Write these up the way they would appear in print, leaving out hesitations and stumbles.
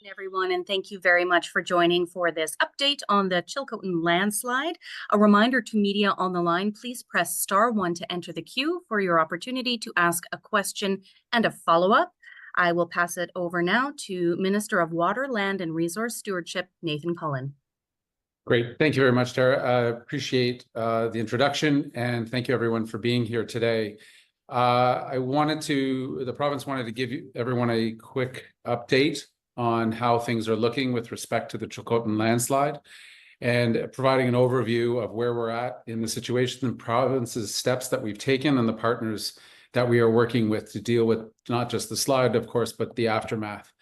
Everyone, and thank you very much for joining for this update on the Chilcotin landslide. A reminder to media on the line, please press *1 to enter the queue for your opportunity to ask a question and a follow-up. I will pass it over now to Minister of Water, Land and Resource Stewardship, Nathan Cullen. Great. Thank you very much, Tara. I appreciate the introduction, and thank you everyone for being here today. The province wanted to give everyone a quick update on how things are looking with respect to the Chilcotin landslide and providing an overview of where we're at in the situation, the province's steps that we've taken and the partners that we are working with to deal with not just the slide, of course, but the aftermath.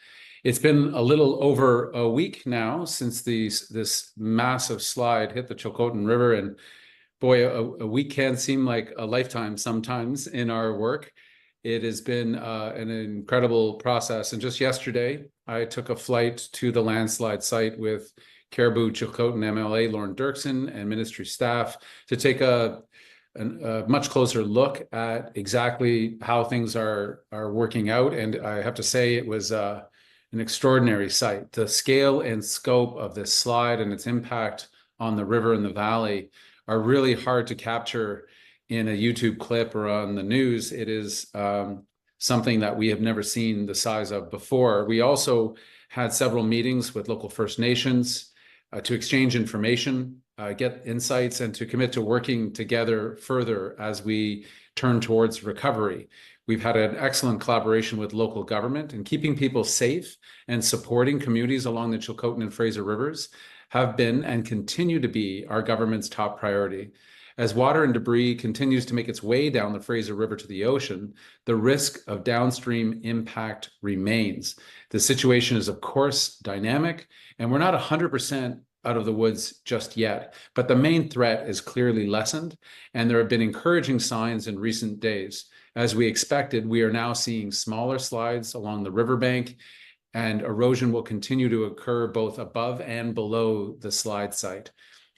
It's been a little over a week now since this massive slide hit the Chilcotin River, and boy, a week can seem like a lifetime sometimes in our work. It has been an incredible process. And just yesterday, I took a flight to the landslide site with Caribou Chilcotin MLA Lauren Dirksen and ministry staff to take a much closer look at exactly how things are working out. And I have to say it was an extraordinary sight. The scale and scope of this slide and its impact on the river and the valley are really hard to capture in a YouTube clip or on the news. It is something that we have never seen the size of before. We also had several meetings with local First Nations to exchange information, get insights, and to commit to working together further as we turn towards recovery. We've had an excellent collaboration with local government, and keeping people safe and supporting communities along the Chilcotin and Fraser Rivers have been and continue to be our government's top priority. As water and debris continues to make its way down the Fraser River to the ocean, the risk of downstream impact remains. The situation is, of course, dynamic, and we're not 100% out of the woods just yet, but the main threat is clearly lessened, and there have been encouraging signs in recent days. As we expected, we are now seeing smaller slides along the riverbank, and erosion will continue to occur both above and below the slide site.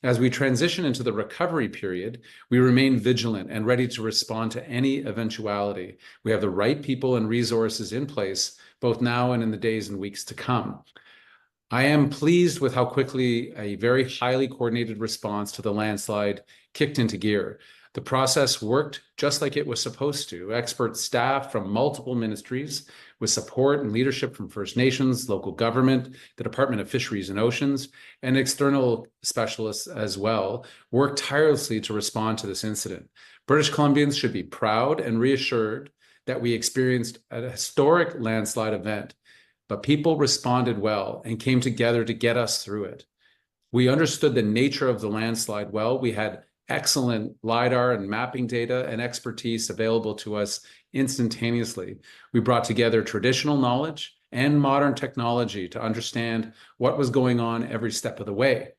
As we transition into the recovery period, we remain vigilant and ready to respond to any eventuality. We have the right people and resources in place, both now and in the days and weeks to come. I am pleased with how quickly a very highly coordinated response to the landslide kicked into gear. The process worked just like it was supposed to. Expert staff from multiple ministries, with support and leadership from First Nations, local government, the Department of Fisheries and Oceans, and external specialists as well, worked tirelessly to respond to this incident. British Columbians should be proud and reassured that we experienced a historic landslide event, but people responded well and came together to get us through it. We understood the nature of the landslide well. We had excellent LiDAR and mapping data and expertise available to us instantaneously. We brought together traditional knowledge and modern technology to understand what was going on every step of the way.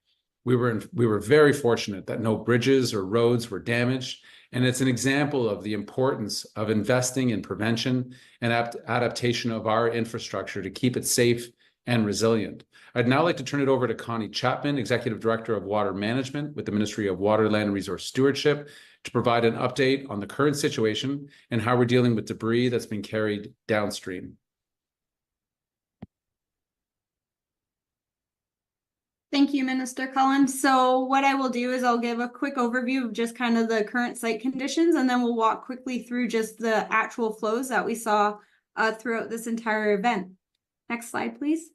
We were very fortunate that no bridges or roads were damaged, and it's an example of the importance of investing in prevention and adaptation of our infrastructure to keep it safe and resilient. I'd now like to turn it over to Connie Chapman, Executive Director of Water Management with the Ministry of Water, Land and Resource Stewardship, to provide an update on the current situation and how we're dealing with debris that's been carried downstream. Thank you, Minister Cullen. So what I will do is I'll give a quick overview of just kind of the current site conditions, and then we'll walk quickly through just the actual flows that we saw throughout this entire event. Next slide, please.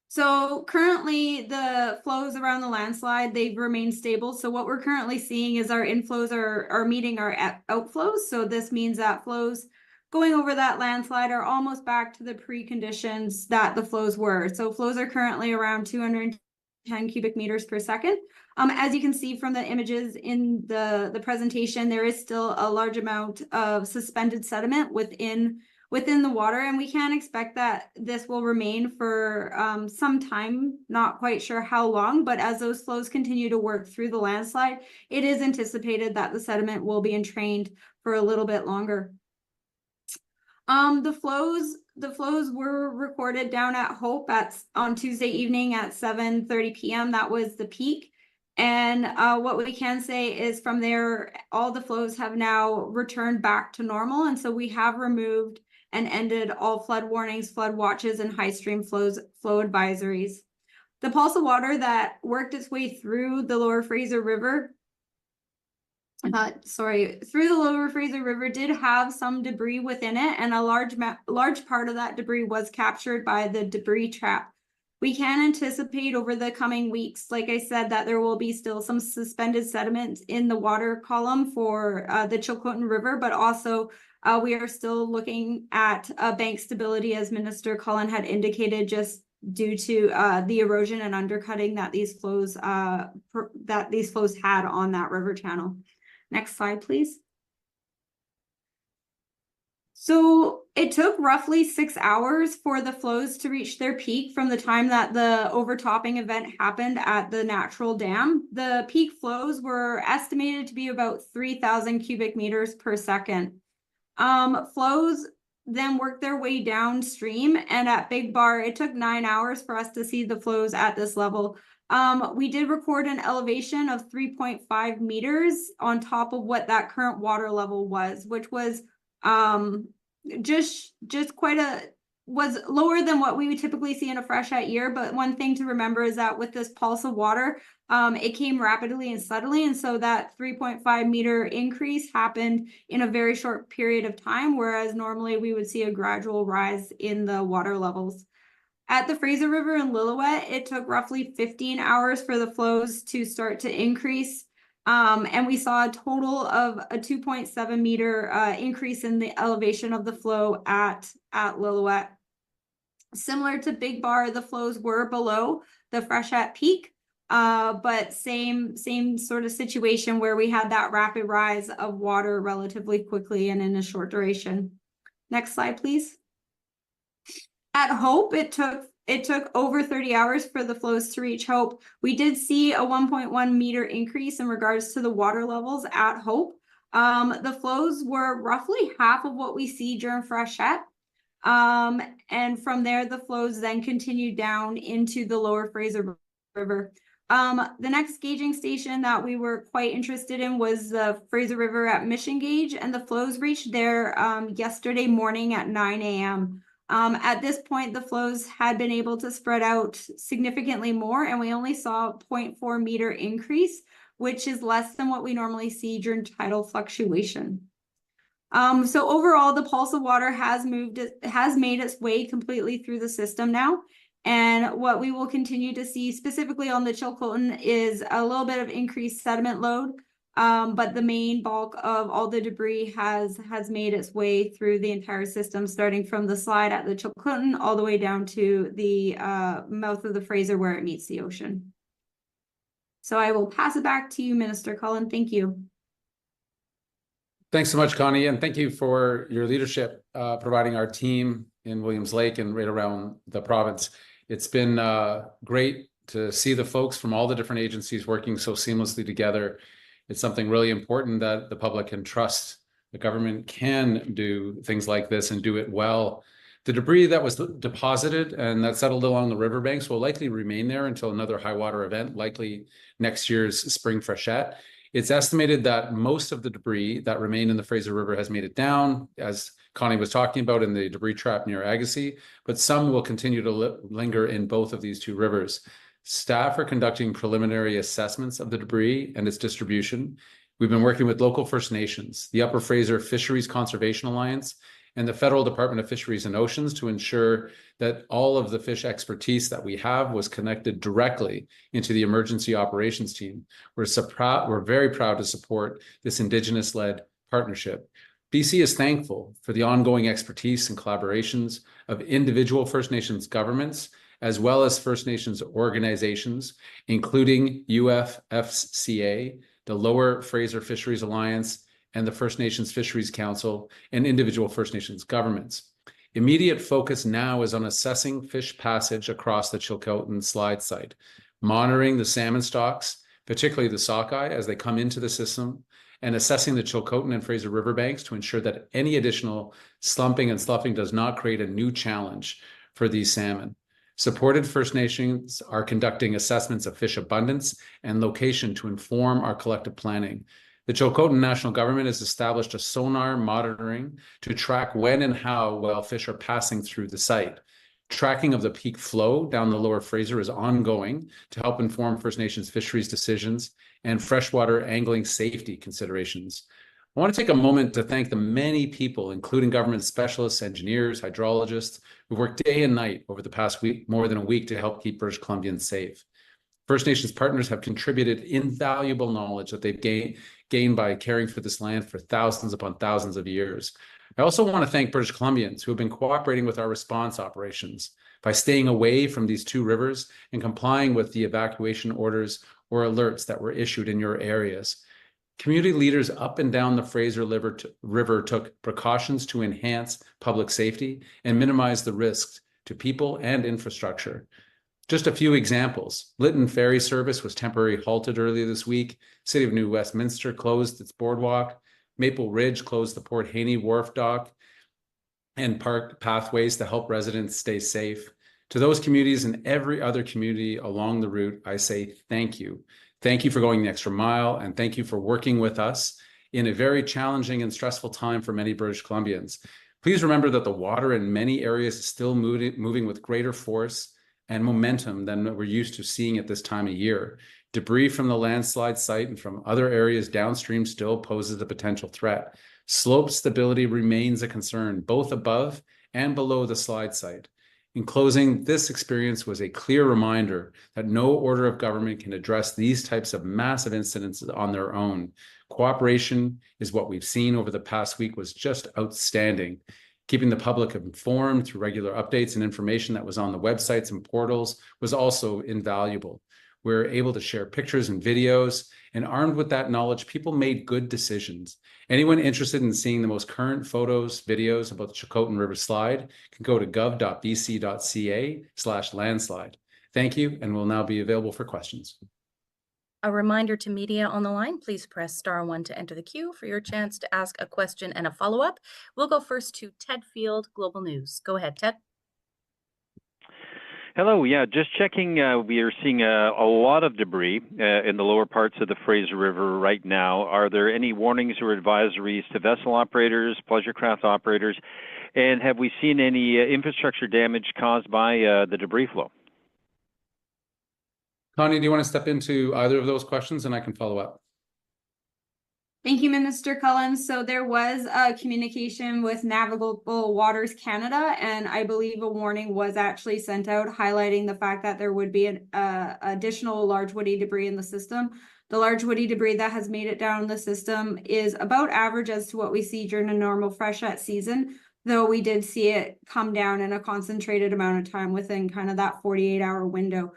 So currently the flows around the landslide, they've remained stable. So what we're currently seeing is our inflows are meeting our outflows. So this means that flows going over that landslide are almost back to the pre-conditions that the flows were. So flows are currently around 210 cubic meters per second. As you can see from the images in the presentation, there is still a large amount of suspended sediment within the water, and we can expect that this will remain for some time, not quite sure how long, but as those flows continue to work through the landslide, it is anticipated that the sediment will be entrained for a little bit longer. The flows were recorded down at Hope on Tuesday evening at 7:30 p.m. That was the peak. And what we can say is from there, all the flows have now returned back to normal. And so we have removed and ended all flood warnings, flood watches, and high stream flow advisories. The pulse of water that worked its way through the Lower Fraser River through the Lower Fraser River did have some debris within it, and a large part of that debris was captured by the debris trap. We can anticipate over the coming weeks, like I said, that there will be still some suspended sediment in the water column for the Chilcotin River, but also we are still looking at bank stability, as Minister Cullen had indicated, just due to the erosion and undercutting that these flows had on that river channel. Next slide, please. So it took roughly 6 hours for the flows to reach their peak from the time that the overtopping event happened at the natural dam. The peak flows were estimated to be about 3,000 cubic meters per second. Flows then worked their way downstream, and at Big Bar, it took 9 hours for us to see the flows at this level. We did record an elevation of 3.5 meters on top of what that current water level was, which was just was lower than what we would typically see in a freshet year. But one thing to remember is that with this pulse of water, it came rapidly and subtly, and so that 3.5 meter increase happened in a very short period of time, whereas normally we would see a gradual rise in the water levels. At the Fraser River in Lillooet, it took roughly 15 hours for the flows to start to increase. And we saw a total of a 2.7 meter increase in the elevation of the flow at Lillooet. Similar to Big Bar, the flows were below the freshet peak, but same sort of situation where we had that rapid rise of water relatively quickly and in a short duration. Next slide, please. At Hope, it took over 30 hours for the flows to reach Hope. We did see a 1.1 meter increase in regards to the water levels at Hope. The flows were roughly half of what we see during freshet. And from there, the flows then continued down into the Lower Fraser River. The next gauging station that we were quite interested in was the Fraser River at Mission Gauge, and the flows reached there yesterday morning at 9 a.m. At this point, the flows had been able to spread out significantly more, and we only saw a 0.4 meter increase, which is less than what we normally see during tidal fluctuation. So overall, the pulse of water has made its way completely through the system now. And what we will continue to see specifically on the Chilcotin is a little bit of increased sediment load. But the main bulk of all the debris has made its way through the entire system, starting from the slide at the Chilcotin all the way down to the mouth of the Fraser where it meets the ocean. So I will pass it back to you, Minister Cullen. Thank you. Thanks so much, Connie, and thank you for your leadership, providing our team in Williams Lake and right around the province. It's been great to see the folks from all the different agencies working so seamlessly together. It's something really important that the public can trust. The government can do things like this and do it well. The debris that was deposited and that settled along the riverbanks will likely remain there until another high water event, likely next year's spring freshet. It's estimated that most of the debris that remained in the Fraser River has made it down, as Connie was talking about, in the debris trap near Agassiz, but some will continue to linger in both of these two rivers. Staff are conducting preliminary assessments of the debris and its distribution. We've been working with local First Nations, the Upper Fraser Fisheries Conservation Alliance, and the Federal Department of Fisheries and Oceans to ensure that all of the fish expertise that we have was connected directly into the emergency operations team. We're very proud to support this Indigenous-led partnership. BC is thankful for the ongoing expertise and collaborations of individual First Nations governments, as well as First Nations organizations, including UFFCA, the Lower Fraser Fisheries Alliance, and the First Nations Fisheries Council, and individual First Nations governments. Immediate focus now is on assessing fish passage across the Chilcotin slide site, monitoring the salmon stocks, particularly the sockeye, as they come into the system, and assessing the Chilcotin and Fraser riverbanks to ensure that any additional slumping and sloughing does not create a new challenge for these salmon. Supported First Nations are conducting assessments of fish abundance and location to inform our collective planning. The Chilcotin National Government has established a sonar monitoring to track when and how well fish are passing through the site. Tracking of the peak flow down the Lower Fraser is ongoing to help inform First Nations fisheries decisions and freshwater angling safety considerations. I want to take a moment to thank the many people, including government specialists, engineers, hydrologists, who worked day and night over the past week, more than a week, to help keep British Columbians safe. First Nations partners have contributed invaluable knowledge that they've gained by caring for this land for thousands upon thousands of years. I also want to thank British Columbians who have been cooperating with our response operations by staying away from these two rivers and complying with the evacuation orders or alerts that were issued in your areas. Community leaders up and down the Fraser River took precautions to enhance public safety and minimize the risks to people and infrastructure. Just a few examples. Lytton ferry service was temporarily halted earlier this week. City of New Westminster closed its boardwalk. Maple Ridge closed the Port Haney Wharf dock and park pathways to help residents stay safe. To those communities and every other community along the route, I say thank you. Thank you for going the extra mile, and thank you for working with us in a very challenging and stressful time for many British Columbians. Please remember that the water in many areas is still moving with greater force and momentum than we're used to seeing at this time of year. Debris from the landslide site and from other areas downstream still poses a potential threat. Slope stability remains a concern, both above and below the slide site. In closing, this experience was a clear reminder that no order of government can address these types of massive incidents on their own. Cooperation is what we've seen over the past week was just outstanding. Keeping the public informed through regular updates and information that was on the websites and portals was also invaluable. We're able to share pictures and videos, and armed with that knowledge, people made good decisions. Anyone interested in seeing the most current photos, videos about the Chilcotin River slide can go to gov.bc.ca/landslide. Thank you, and will now be available for questions. A reminder to media on the line, please press *1 to enter the queue for your chance to ask a question and a follow-up. We'll go first to Ted Field, Global News. Go ahead, Ted. Hello. Yeah, just checking. We are seeing a lot of debris in the lower parts of the Fraser River right now. Are there any warnings or advisories to vessel operators, pleasure craft operators, and have we seen any infrastructure damage caused by the debris flow? Connie, do you want to step into either of those questions and I can follow up? Thank you, Minister Cullen. So there was a communication with Navigable Waters Canada, and I believe a warning was actually sent out highlighting the fact that there would be an additional large woody debris in the system. The large woody debris that has made it down the system is about average as to what we see during a normal freshet season, though we did see it come down in a concentrated amount of time within kind of that 48-hour window.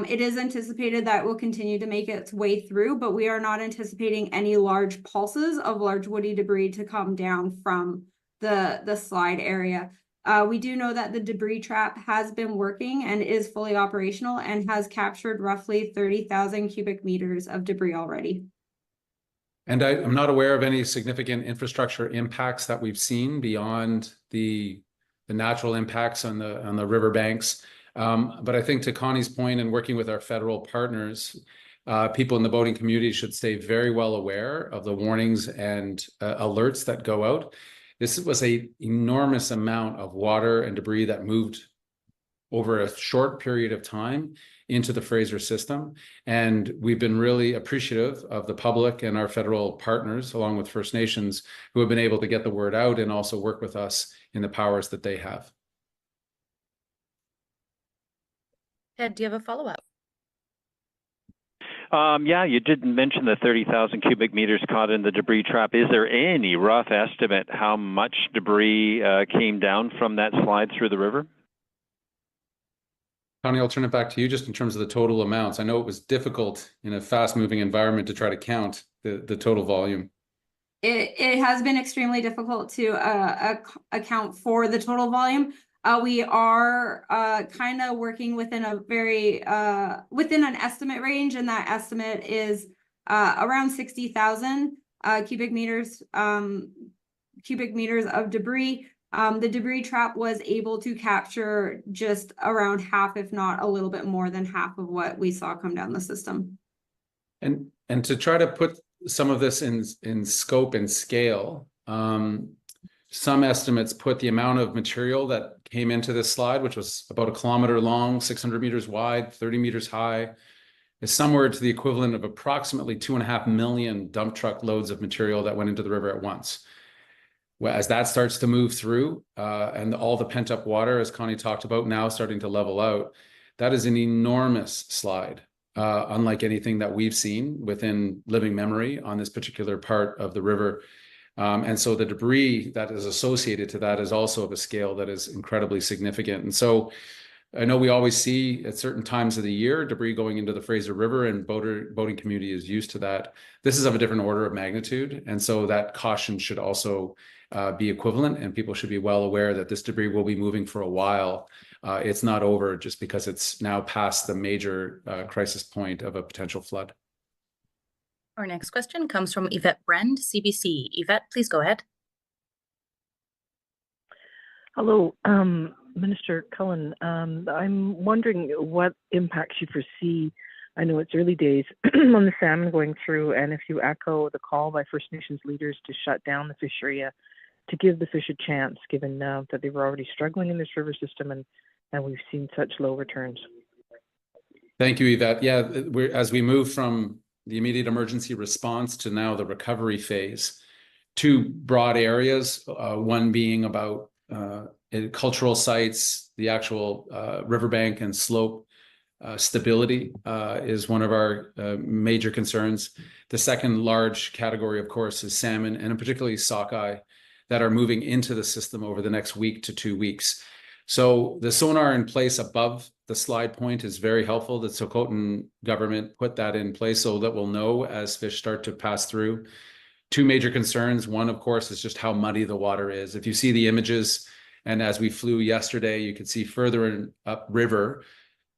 It is anticipated that it will continue to make its way through, but we are not anticipating any large pulses of large woody debris to come down from the slide area. We do know that the debris trap has been working and is fully operational and has captured roughly 30,000 cubic meters of debris already. And I'm not aware of any significant infrastructure impacts that we've seen beyond the natural impacts on the riverbanks. But I think to Connie's point, and working with our federal partners, people in the boating community should stay very well aware of the warnings and alerts that go out. This was an enormous amount of water and debris that moved over a short period of time into the Fraser system. And we've been really appreciative of the public and our federal partners, along with First Nations, who have been able to get the word out and also work with us in the powers that they have. Ted, do you have a follow-up? Yeah, you did mention the 30,000 cubic meters caught in the debris trap. Is there any rough estimate how much debris came down from that slide through the river? Connie, I'll turn it back to you just in terms of the total amounts. I know it was difficult in a fast-moving environment to try to count the total volume. It has been extremely difficult to account for the total volume. We are kind of working within a very within an estimate range, and that estimate is around 60,000 cubic meters of debris. The debris trap was able to capture just around half, if not a little bit more than half of what we saw come down the system. And to try to put some of this in scope and scale, some estimates put the amount of material that came into this slide, which was about 1 kilometer long, 600 meters wide, 30 meters high, is somewhere to the equivalent of approximately 2.5 million dump truck loads of material that went into the river at once. Well, as that starts to move through, and all the pent-up water, as Connie talked about, now starting to level out, that is an enormous slide, unlike anything that we've seen within living memory on this particular part of the river. And so the debris that is associated to that is also of a scale that is incredibly significant. And so I know we always see at certain times of the year debris going into the Fraser River, and boating community is used to that. This is of a different order of magnitude, and so that caution should also be equivalent, and people should be well aware that this debris will be moving for a while. It's not over just because it's now past the major crisis point of a potential flood. Our next question comes from Yvette Brand, CBC. Yvette, please go ahead. Hello, Minister Cullen. I'm wondering what impacts you foresee. I know it's early days on the salmon going through, and if you echo the call by First Nations leaders to shut down the fishery, to give the fish a chance, given that they were already struggling in this river system, and we've seen such low returns. Thank you, Yvette. Yeah, as we move from the immediate emergency response to now the recovery phase, two broad areas, one being about cultural sites, the actual riverbank and slope stability is one of our major concerns. The second large category, of course, is salmon, and particularly sockeye, that are moving into the system over the next week to 2 weeks. So the sonar in place above the slide point is very helpful. The Chilcotin government put that in place so that we'll know as fish start to pass through. Two major concerns. One, of course, is just how muddy the water is. If you see the images, and as we flew yesterday, you could see further upriver,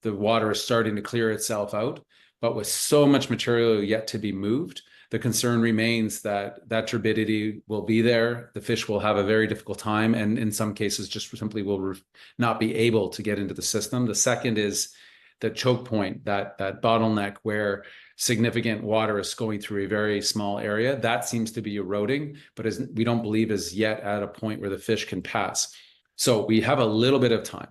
the water is starting to clear itself out. But with so much material yet to be moved, the concern remains that that turbidity will be there. The fish will have a very difficult time, and in some cases just simply will not be able to get into the system. The second is the choke point, that bottleneck where significant water is going through a very small area. That seems to be eroding, but we don't believe is yet at a point where the fish can pass. So we have a little bit of time,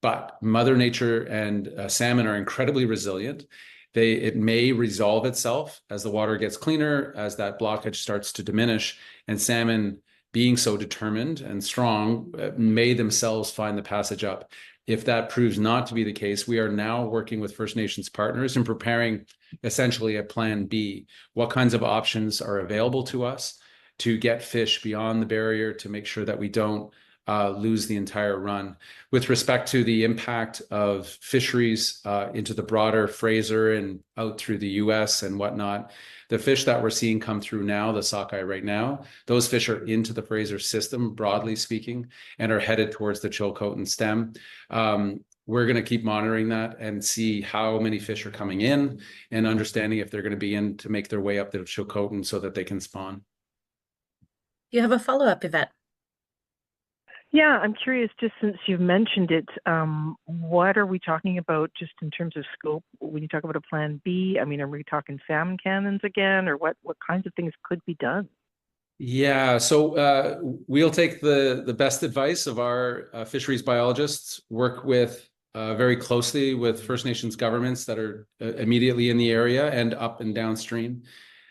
but Mother Nature and salmon are incredibly resilient. It may resolve itself as the water gets cleaner, as that blockage starts to diminish, and salmon, being so determined and strong, may themselves find the passage up. If that proves not to be the case, we are now working with First Nations partners and preparing essentially a plan B. What kinds of options are available to us to get fish beyond the barrier to make sure that we don't lose the entire run. With respect to the impact of fisheries into the broader Fraser and out through the US and whatnot, the fish that we're seeing come through now, the sockeye right now, those fish are into the Fraser system, broadly speaking, and are headed towards the Chilcotin stem. We're going to keep monitoring that and see how many fish are coming in and understanding if they're going to be in to make their way up to Chilcotin so that they can spawn. You have a follow-up, Yvette? Yeah, I'm curious, just since you've mentioned it, what are we talking about just in terms of scope when you talk about a plan B? I mean, are we talking salmon cannons again, or what kinds of things could be done? Yeah, so we'll take the best advice of our fisheries biologists, work with very closely with First Nations governments that are immediately in the area and up and downstream.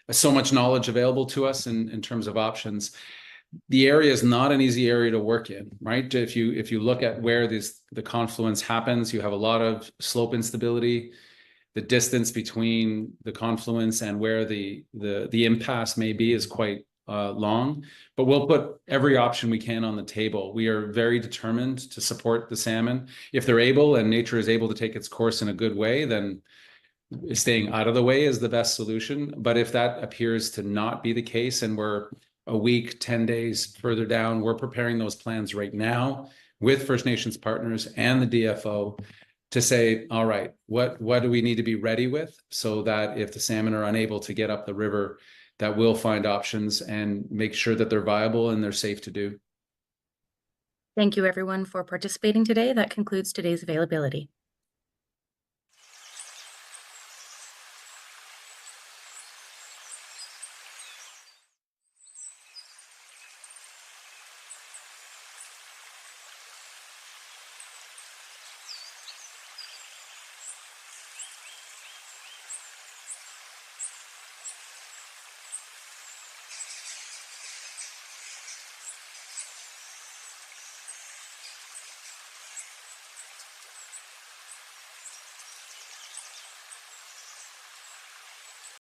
So much knowledge available to us in terms of options. The area is not an easy area to work in, right? If you look at where the confluence happens, you have a lot of slope instability. The distance between the confluence and where the impasse may be is quite long, but we'll put every option we can on the table. We are very determined to support the salmon. If they're able and nature is able to take its course in a good way, then staying out of the way is the best solution. But if that appears to not be the case and we're a week, 10 days further down, we're preparing those plans right now with First Nations partners and the DFO to say, all right, what do we need to be ready with so that if the salmon are unable to get up the river, that we'll find options and make sure that they're viable and they're safe to do. Thank you, everyone, for participating today. That concludes today's availability.